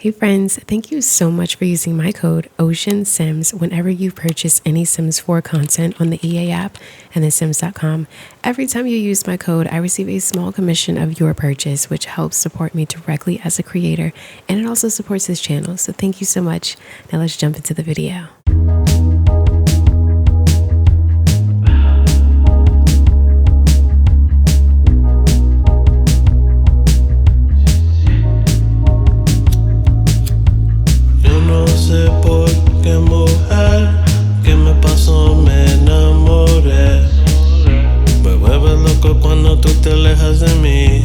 Hey friends, thank you so much for using my code OceanSims whenever you purchase any Sims 4 content on the EA app and the Sims.com. Every time you use my code, I receive a small commission of your purchase, which helps support me directly as a creator, and it also supports this channel. So thank you so much. Now let's jump into the video. Cuando tú te alejas de mí,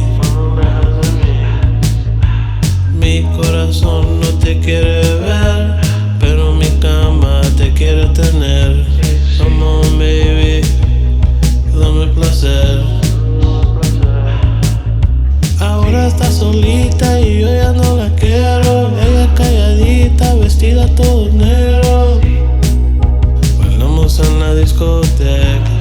mi corazón no te quiere ver, pero mi cama te quiere tener. Come on baby, dame placer. Ahora está solita y yo ya no la quiero. Ella calladita, vestida todo negro. Bailamos en la discoteca.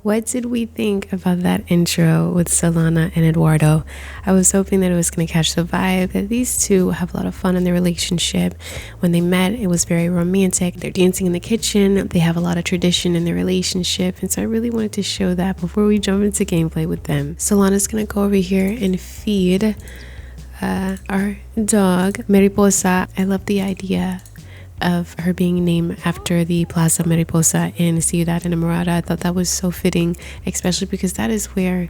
What did we think about that intro with Solana and Eduardo? I was hoping that it was going to catch the vibe that these two have a lot of fun in their relationship. When they met, it was very romantic. They're dancing in the kitchen. They have a lot of tradition in their relationship. And so I really wanted to show that before we jump into gameplay with them. Solana's going to go over here and feed our dog, Mariposa. I love the idea of her being named after the Plaza Mariposa in Ciudad Enamorada. I thought that was so fitting, especially because that is where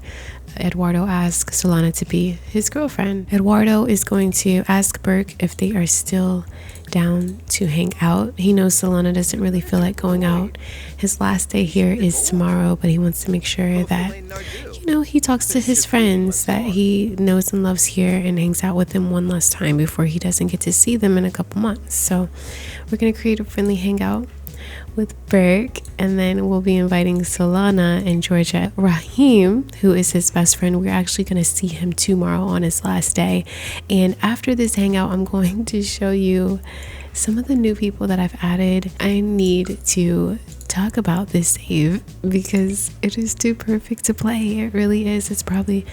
Eduardo asked Solana to be his girlfriend. Eduardo is going to ask Burke if they are still down to hang out. He knows Solana doesn't really feel like going out. His last day here is tomorrow, but he wants to make sure that, he talks to his friends that he knows and loves here and hangs out with them one last time before he doesn't get to see them in a couple months. So we're going to create a friendly hangout with Burke, and then we'll be inviting Solana and Georgia. Raheem, who is his best friend, we're actually going to see him tomorrow on his last day. And after this hangout, I'm going to show you some of the new people that I've added. I need to talk about this save because it is too perfect to play. It really is. It's probably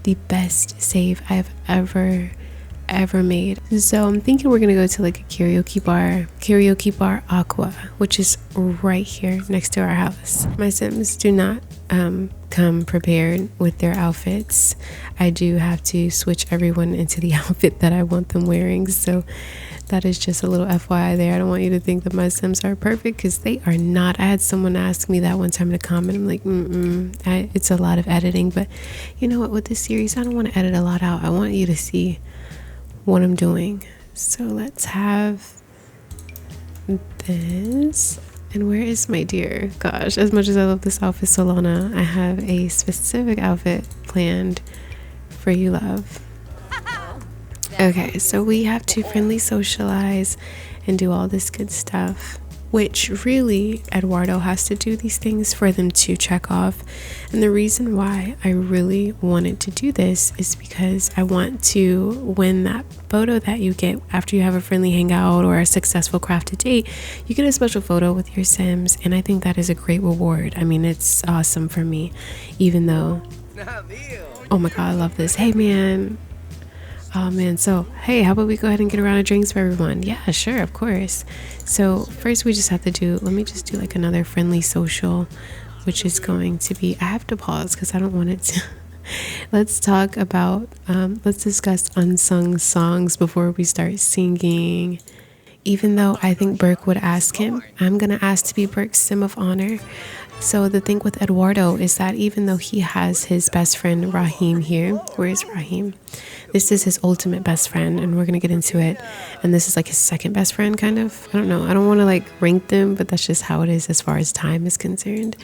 the best save I've ever made. So I'm thinking we're gonna go to like a karaoke bar Aqua, which is right here next to our house. My Sims do not come prepared with their outfits. I do have to switch everyone into the outfit that I want them wearing, so that is just a little FYI there. I don't want you to think that my Sims are perfect, because they are not. I had someone ask me that one time in a comment. I'm like, it's a lot of editing, but you know what, with this series I don't want to edit a lot out. I want you to see what I'm doing. So let's have this. And where is my dear? Gosh, as much as I love this outfit, Solana, I have a specific outfit planned for you, love. Okay, so we have to friendly socialize and do all this good stuff, which really Eduardo has to do these things for them to check off. And the reason why I really wanted to do this is because I want to win that photo that you get after you have a friendly hangout or a successful crafted date. You get a special photo with your Sims, and I think that is a great reward. I mean, it's awesome for me, even though, oh my god, I love this. Hey man, oh man, so hey, how about we go ahead and get a round of drinks for everyone? Yeah, sure, of course. So first we just have to let me just do like another friendly social, which is going to be, I have to pause because I don't want it to let's talk about let's discuss unsung songs before we start singing. Even though I think Burke would ask him, I'm going to ask to be Burke's sim of honor. So the thing with Eduardo is that even though he has his best friend Raheem here, where is Raheem? This is his ultimate best friend, and we're going to get into it. And this is like his second best friend, kind of. I don't know. I don't want to like rank them, but that's just how it is as far as time is concerned.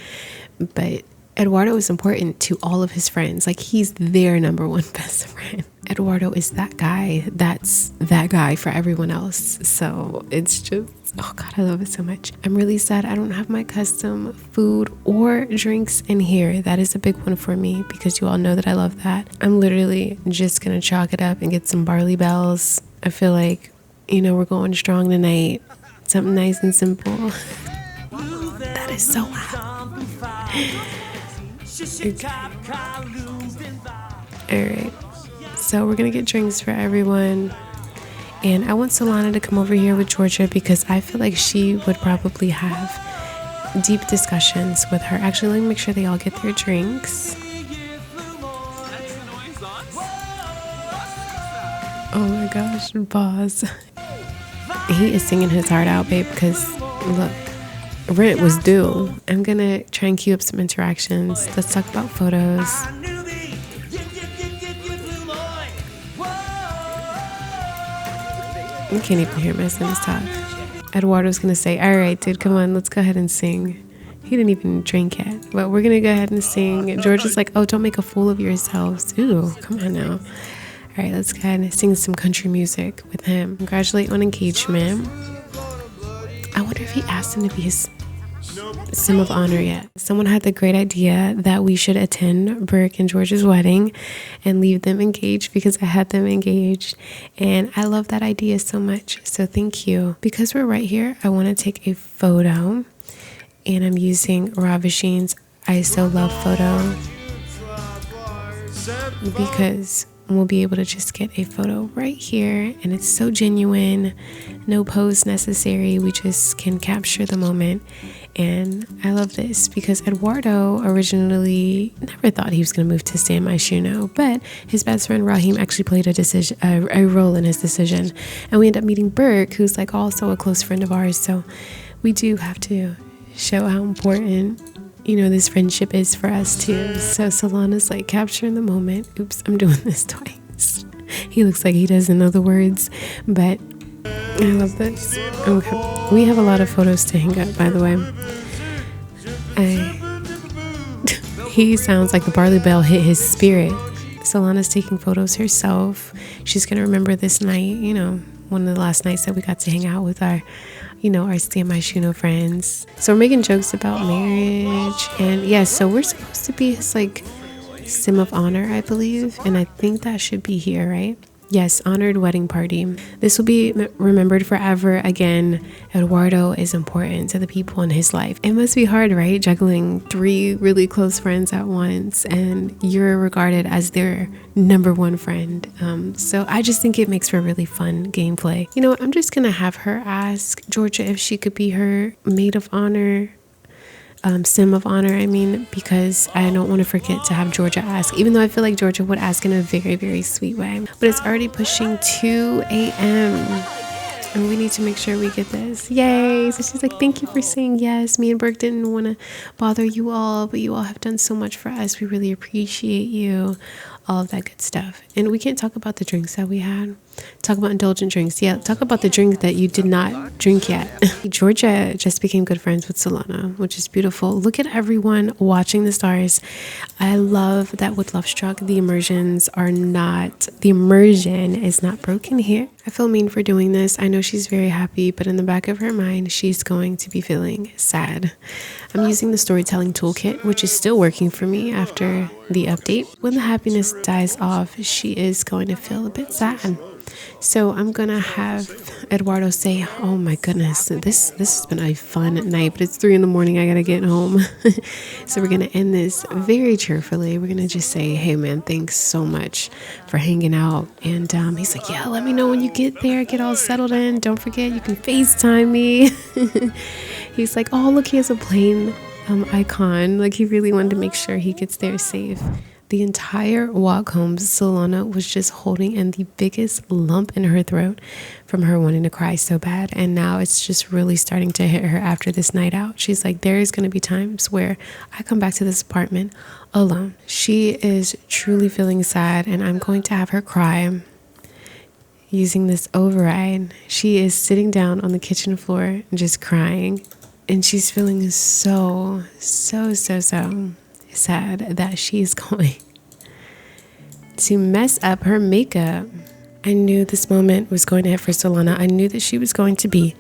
But Eduardo is important to all of his friends. Like, he's their number one best friend. Eduardo is that guy. That's that guy for everyone else. So it's just, oh God, I love it so much. I'm really sad I don't have my custom food or drinks in here. That is a big one for me because you all know that I love that. I'm literally just gonna chalk it up and get some barley bells. I feel like, you know, we're going strong tonight. Something nice and simple. That is so loud. Okay. All right. So we're going to get drinks for everyone. And I want Solana to come over here with Georgia because I feel like she would probably have deep discussions with her. Actually, let me make sure they all get their drinks. Oh my gosh, boss. He is singing his heart out, babe, because look, rent was due. I'm going to try and cue up some interactions. Let's talk about photos. You can't even hear my son's talk. Eduardo's gonna say, all right, dude, come on, let's go ahead and sing. He didn't even drink yet, but we're gonna go ahead and sing. George is like, oh, don't make a fool of yourselves. Ooh, come on now. All right, let's go ahead and sing some country music with him. Congratulate on engagement. I wonder if he asked him to be his sim of honor yet. Someone had the great idea that we should attend Burke and George's wedding and leave them engaged because I had them engaged, and I love that idea so much, so thank you. Because we're right here, I want to take a photo, and I'm using Ravisheen's I So Love photo because we'll be able to just get a photo right here, and it's so genuine, no pose necessary, we just can capture the moment. And I love this because Eduardo originally never thought he was going to move to San Myshuno, but his best friend Raheem actually played a role in his decision, and we end up meeting Burke, who's like also a close friend of ours. So we do have to show how important, you know, this friendship is for us too. So Solana's like capturing the moment. Oops, I'm doing this twice. He looks like he doesn't know the words, but I love this. Okay. We have a lot of photos to hang up, by the way. He sounds like the barley bell hit his spirit. Solana's taking photos herself. She's going to remember this night, you know, one of the last nights that we got to hang out with our, you know, our San Myshuno friends. So we're making jokes about marriage. And yes, so we're supposed to be his, like, sim of honor, I believe. And I think that should be here, right? Yes, honored wedding party. This will be remembered forever. Again, Eduardo is important to the people in his life. It must be hard, right? Juggling 3 really close friends at once, and you're regarded as their number one friend. So I just think it makes for really fun gameplay. You know what? I'm just going to have her ask Georgia if she could be her maid of honor. Sim of honor, I mean, because I don't want to forget to have Georgia ask, even though I feel like Georgia would ask in a very, very sweet way. But it's already pushing 2 a.m. and we need to make sure we get this. Yay! So she's like, thank you for saying yes. Me and Burke didn't want to bother you all, but you all have done so much for us. We really appreciate you. All of that good stuff. And we can't talk about the drinks that we had. Talk about indulgent drinks. Yeah, talk about the drink that you did not drink yet. Georgia just became good friends with Solana, which is beautiful. Look at everyone watching the stars. I love that with Love Struck, the immersion is not broken here. I feel mean for doing this. I know she's very happy, but in the back of her mind, she's going to be feeling sad. I'm using the storytelling toolkit, which is still working for me after the update. When the happiness dies off, she is going to feel a bit sad. So I'm going to have Eduardo say, oh my goodness, this has been a fun night, but it's 3 a.m. I got to get home. So we're going to end this very cheerfully. We're going to just say, hey man, thanks so much for hanging out. And he's like, yeah, let me know when you get there, get all settled in. Don't forget, you can FaceTime me. He's like, oh, look, he has a plane icon. Like, he really wanted to make sure he gets there safe. The entire walk home, Solana was just holding in the biggest lump in her throat from her wanting to cry so bad. And now it's just really starting to hit her after this night out. She's like, there is going to be times where I come back to this apartment alone. She is truly feeling sad, and I'm going to have her cry using this override. She is sitting down on the kitchen floor and just crying. And she's feeling so sad that she's going to mess up her makeup. I knew this moment was going to hit for Solana. I knew that she was going to be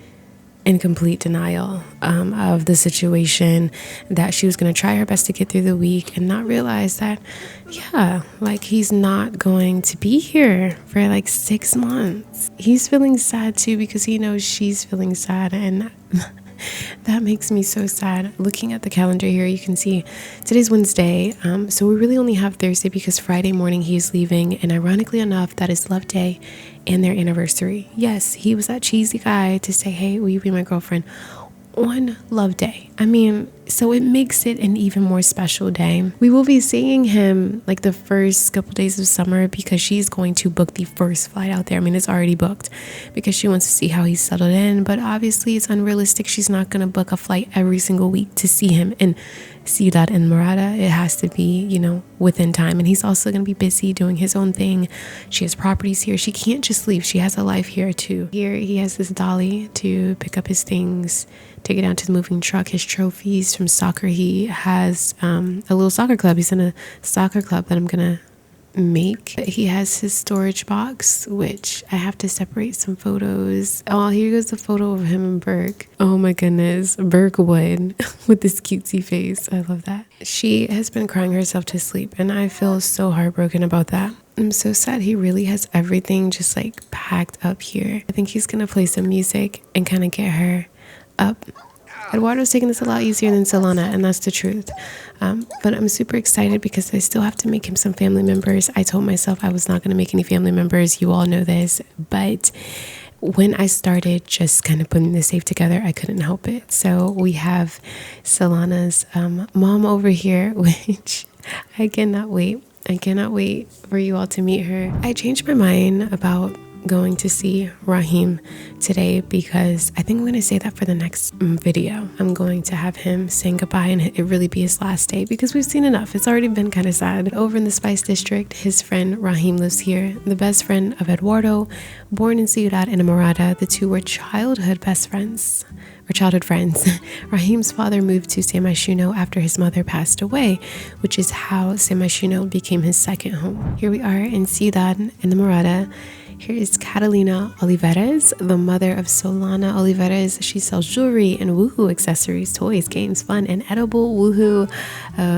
in complete denial of the situation, that she was going to try her best to get through the week and not realize that, yeah, like he's not going to be here for like 6 months. He's feeling sad too because he knows she's feeling sad, and that makes me so sad. Looking at the calendar here, you can see today's Wednesday, so we really only have Thursday because Friday morning he's leaving, and ironically enough, that is Love Day and their anniversary. Yes, he was that cheesy guy to say, hey, will you be my girlfriend on Love Day? I mean, so it makes it an even more special day. We will be seeing him like the first couple days of summer because she's going to book the first flight out there. I mean, it's already booked because she wants to see how he's settled in, but obviously it's unrealistic. She's not going to book a flight every single week to see him in Ciudad Enamorada. It has to be, you know, within time. And he's also going to be busy doing his own thing. She has properties here. She can't just leave. She has a life here too. Here he has this dolly to pick up his things, take it down to the moving truck, his trophies from soccer. He has a little soccer club. He's in a soccer club that I'm gonna make. He has his storage box, which I have to separate some photos. Oh, here goes the photo of him and Burke. Oh my goodness, Burke Wood with this cutesy face. I love that. She has been crying herself to sleep, and I feel so heartbroken about that. I'm so sad. He really has everything just like packed up here. I think he's gonna play some music and kind of get her up. Eduardo's taking this a lot easier than Solana, and that's the truth. But I'm super excited because I still have to make him some family members. I told myself I was not going to make any family members. You all know this. But when I started just kind of putting the safe together, I couldn't help it. So we have Solana's mom over here, which I cannot wait. I cannot wait for you all to meet her. I changed my mind about going to see Rahim today because I think I'm going to say that for the next video. I'm going to have him saying goodbye and it really be his last day because we've seen enough. It's already been kind of sad. Over in the Spice District, his friend Rahim lives here, the best friend of Eduardo, born in Ciudad Enamorada. The two were childhood best friends. Or childhood friends. Rahim's father moved to San Myshuno after his mother passed away, which is how San Myshuno became his second home. Here we are in Ciudad Enamorada. Here is Catalina Olivares, the mother of Solana Olivares. She sells jewelry and woohoo accessories, toys, games, fun, and edible woohoo.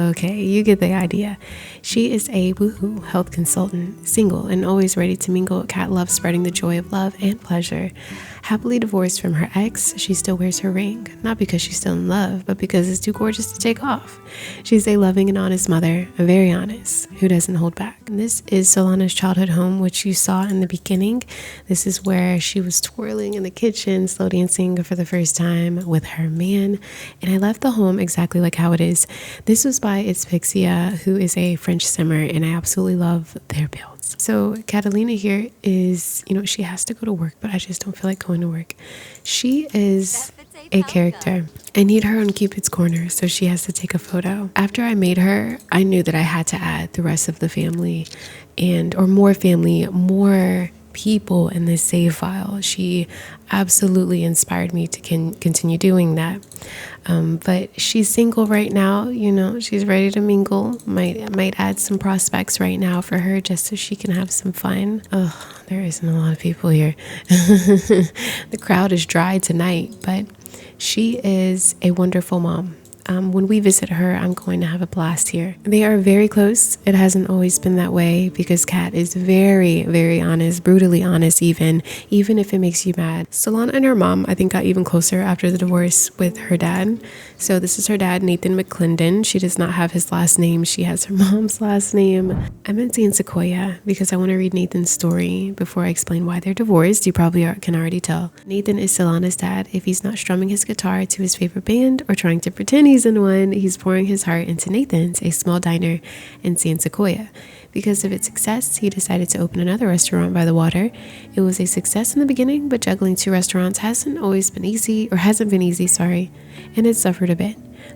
Okay, you get the idea. She is a woohoo health consultant, single, and always ready to mingle. Kat loves spreading the joy of love and pleasure. Happily divorced from her ex, she still wears her ring, not because she's still in love, but because it's too gorgeous to take off. She's a loving and honest mother, very honest, who doesn't hold back. And this is Solana's childhood home, which you saw in the beginning. This is where she was twirling in the kitchen, slow dancing for the first time with her man. And I left the home exactly like how it is. This was by Itzpixia, who is a French simmer, and I absolutely love their builds. So Catalina here is, you know, she has to go to work, but I just don't feel like going to work. She is a character. I need her on Cupid's Corner, so she has to take a photo. After I made her, I knew that I had to add the rest of the family or more family, more people in this save file. She absolutely inspired me to continue doing that. But she's single right now, you know, she's ready to mingle. Might add some prospects right now for her just so she can have some fun. Oh, there isn't a lot of people here. The crowd is dry tonight, but she is a wonderful mom. When we visit her, I'm going to have a blast here. They are very close. It hasn't always been that way because Kat is very, very honest, brutally honest even if it makes you mad. Solana and her mom, I think, got even closer after the divorce with her dad. So this is her dad, Nathan McClendon. She does not have his last name. She has her mom's last name. I meant saying Sequoia because I want to read Nathan's story before I explain why they're divorced. You probably can already tell. Nathan is Solana's dad if he's not strumming his guitar to his favorite band or trying to pretend he's Season 1, he's pouring his heart into Nathan's, a small diner in San Sequoia. Because of its success, he decided to open another restaurant by the water. It was a success in the beginning, but juggling 2 restaurants hasn't been easy, and it suffered a bit.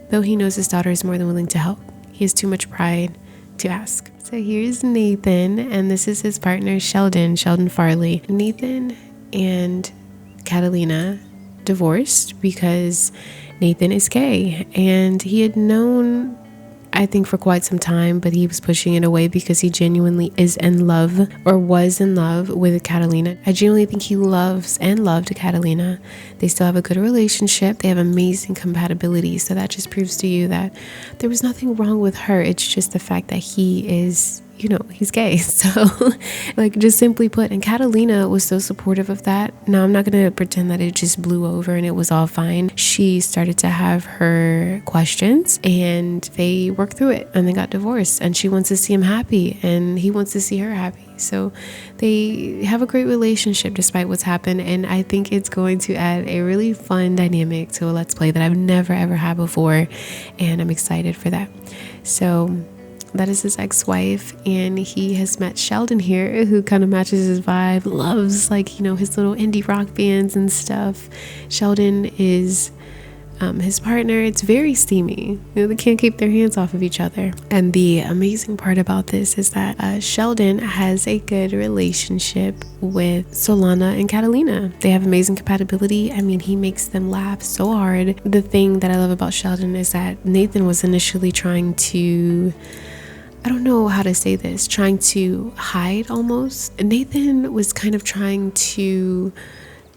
Though he knows his daughter is more than willing to help, he has too much pride to ask. So here's Nathan, and this is his partner Sheldon Farley. Nathan and Catalina divorced because Nathan is gay, and he had known, I think, for quite some time, but he was pushing it away because he genuinely was in love with Catalina. I genuinely think he loves and loved Catalina. They still have a good relationship. They have amazing compatibility. So that just proves to you that there was nothing wrong with her. It's just the fact that he is, he's gay. So just simply put, and Catalina was so supportive of that. Now, I'm not going to pretend that it just blew over and it was all fine. She started to have her questions and they worked through it and they got divorced, and she wants to see him happy and he wants to see her happy. So they have a great relationship despite what's happened, and I think it's going to add a really fun dynamic to a Let's Play that I've never ever had before, and I'm excited for that. So that is his ex-wife, and he has met Sheldon here, who kind of matches his vibe, loves his little indie rock bands and stuff. Sheldon is his partner. It's very steamy. They can't keep their hands off of each other. And the amazing part about this is that Sheldon has a good relationship with Solana and Catalina. They have amazing compatibility. I mean, he makes them laugh so hard. The thing that I love about Sheldon is that Nathan was initially trying to, I don't know how to say this, trying to hide almost. Nathan was kind of trying to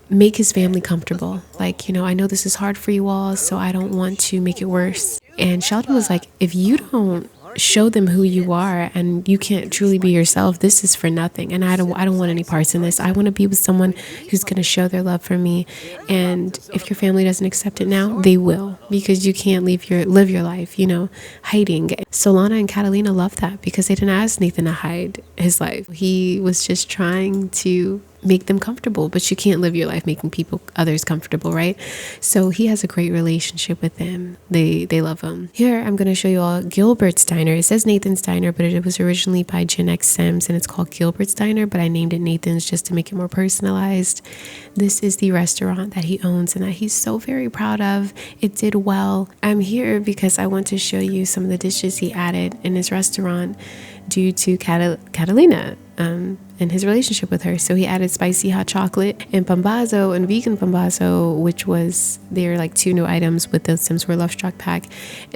make his family comfortable. I know this is hard for you all, so I don't want to make it worse. And Sheldon was like, if you don't show them who you are and you can't truly be yourself, this is for nothing. And I don't want any parts in this. I want to be with someone who's going to show their love for me. And if your family doesn't accept it now, they will, because you can't live your life, hiding. Solana and Catalina loved that because they didn't ask Nathan to hide his life. He was just trying to make them comfortable, but you can't live your life making others comfortable, right? So he has a great relationship with them. They love him. Here I'm going to show you all Gilbert's Diner. It says Nathan's Diner, but it was originally by Gen X Sims, and it's called Gilbert's Diner, but I named it Nathan's just to make it more personalized. This is the restaurant that he owns and that he's so very proud of. It did well. I'm here because I want to show you some of the dishes he added in his restaurant due to Catalina and his relationship with her. So he added spicy hot chocolate and pambazo and vegan pambazo, which was their 2 new items with the Sims 4 Love Struck pack.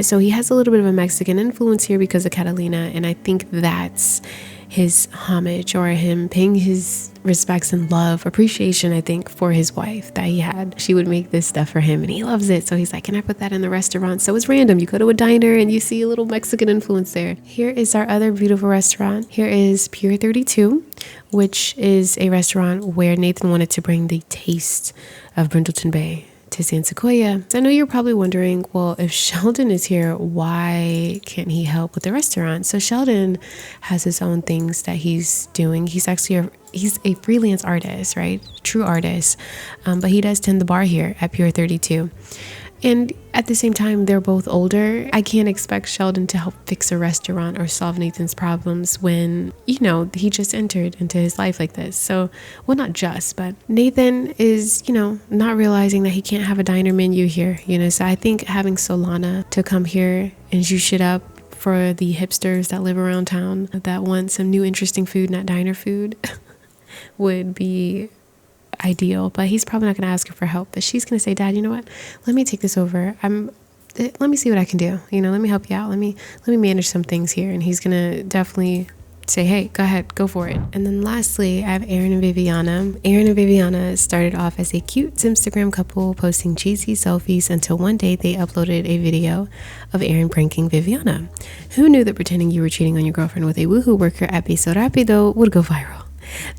So he has a little bit of a Mexican influence here because of Catalina, and I think that's his homage, or him paying his respects and love, appreciation, I think, for his wife that he had. She would make this stuff for him and he loves it. So he's like, can I put that in the restaurant? So it's random. You go to a diner and you see a little Mexican influence there. Here is our other beautiful restaurant. Here is Pier 32, which is a restaurant where Nathan wanted to bring the taste of Brindleton Bay to San Sequoia. So I know you're probably wondering, well, if Sheldon is here, why can't he help with the restaurant? So Sheldon has his own things that he's doing. He's actually he's a freelance artist, right? True artist. But he does tend the bar here at Pier 32. And at the same time, they're both older. I can't expect Sheldon to help fix a restaurant or solve Nathan's problems when, he just entered into his life like this. So, well, not just, but Nathan is, not realizing that he can't have a diner menu here, So I think having Solana to come here and juice it up for the hipsters that live around town that want some new interesting food, not diner food, would be ideal. But he's probably not going to ask her for help, but she's going to say, Dad, you know what, let me take this over. Let me see what I can do, let me help you out, let me manage some things here. And he's going to definitely say, hey, go ahead, go for it. And then lastly, I have Aaron and Viviana. Aaron and Viviana started off as a cute Instagram couple posting cheesy selfies until one day they uploaded a video of Aaron pranking Viviana. Who knew that pretending you were cheating on your girlfriend with a woohoo worker at Beso Rapido would go viral?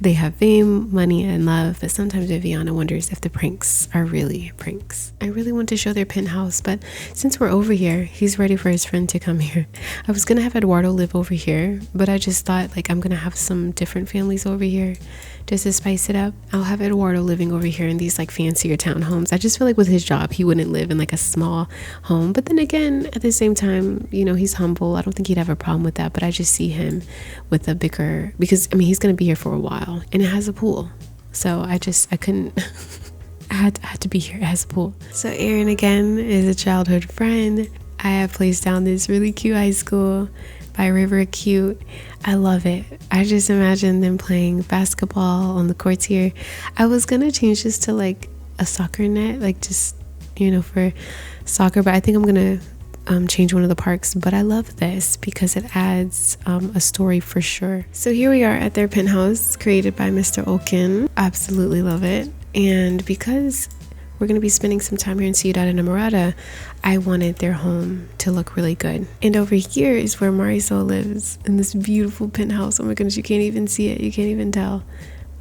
They have fame, money, and love, but sometimes Viviana wonders if the pranks are really pranks. I really want to show their penthouse, but since we're over here, he's ready for his friend to come here. I was gonna have Eduardo live over here, but I just thought I'm gonna have some different families over here just to spice it up. I'll have Eduardo living over here in these like fancier townhomes. I just feel like with his job, he wouldn't live in like a small home. But then again, at the same time, you know, he's humble. I don't think he'd have a problem with that. But I just see him with a bigger, because I mean, he's going to be here for a while and it has a pool. So I couldn't. I had to be here. It has a pool. So Aaron again is a childhood friend. I have placed down this really cute high school by River Cute. I love it. I just imagine them playing basketball on the courts here. I was gonna change this to like a soccer net, like just, you know, for soccer, but I think I'm gonna change one of the parks. But I love this because it adds a story for sure. So here we are at their penthouse created by Mr. Oken. Absolutely love it. And because we're going to be spending some time here in Ciudad Enamorada, I wanted their home to look really good. And over here is where Marisol lives, in this beautiful penthouse. Oh my goodness, you can't even see it. You can't even tell.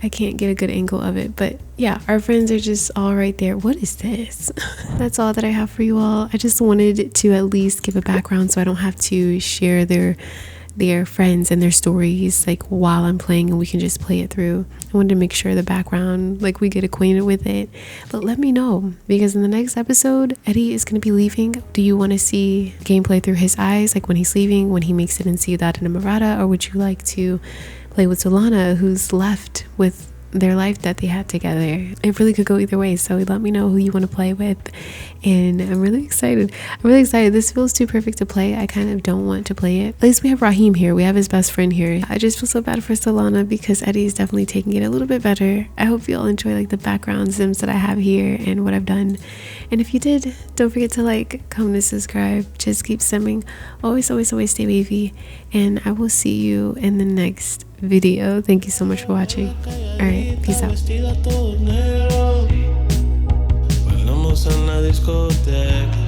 I can't get a good angle of it. But yeah, our friends are just all right there. What is this? That's all that I have for you all. I just wanted to at least give a background so I don't have to share their friends and their stories like while I'm playing, and we can just play it through. I wanted to make sure the background, like, we get acquainted with it. But let me know, because in the next episode, Eddie is going to be leaving. Do you want to see gameplay through his eyes, like when he's leaving, when he makes it in Ciudad Enamorada, or would you like to play with Solana, who's left with their life that they had together? It really could go either way, so let me know who you want to play with. And I'm really excited. This feels too perfect to play. I kind of don't want to play it. At least we have Raheem here. We have his best friend here. I just feel so bad for Solana because Eddie's definitely taking it a little bit better. I hope you all enjoy like the background sims that I have here and what I've done. And if you did, don't forget to like, comment, and subscribe. Just keep simming. Always stay wavy. And I will see you in the next video. Thank you so much for watching. All right, peace out. Bailamos en la discoteca.